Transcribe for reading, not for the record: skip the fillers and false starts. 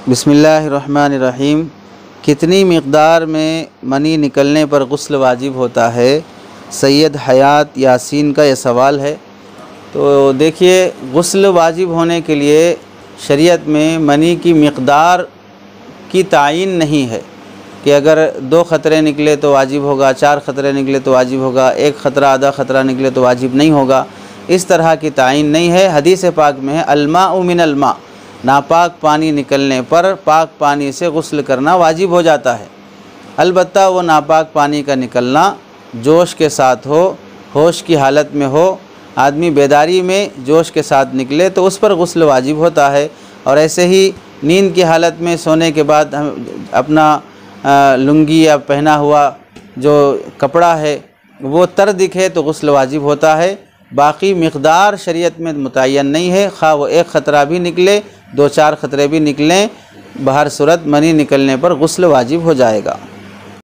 बिस्मिल्लाहिर्रहमानिर्रहीम। कितनी मिक़दार में मनी निकलने पर गुस्ल वाजिब होता है? सैयद हयात यासीन का यह सवाल है। तो देखिए, गुस्ल वाजिब होने के लिए शरीयत में मनी की मिक़दार की तायीन नहीं है कि अगर 2 ख़तरे निकले तो वाजिब होगा, 4 ख़तरे निकले तो वाजिब होगा, 1 ख़तरा आधा ख़तरा निकले तो वाजिब नहीं होगा। इस तरह की तायीन नहीं है। हदीस पाक में है अलमाउ मिनल मा, नापाक पानी निकलने पर पाक पानी से गुस्ल करना वाजिब हो जाता है। अलबत्ता वो नापाक पानी का निकलना जोश के साथ हो, होश की हालत में हो, आदमी बेदारी में जोश के साथ निकले तो उस पर गुस्ल वाजिब होता है। और ऐसे ही नींद की हालत में सोने के बाद हम अपना लुंगी या पहना हुआ जो कपड़ा है वो तर दिखे तो गुस्ल वाजिब होता है। बाकी मिक़दार शरीयत में मुतय्यन नहीं है। खा वो 1 ख़तरा भी निकले, 2-4 ख़तरे भी निकलें, बहर सूरत मनी निकलने पर गुस्ल वाजिब हो जाएगा।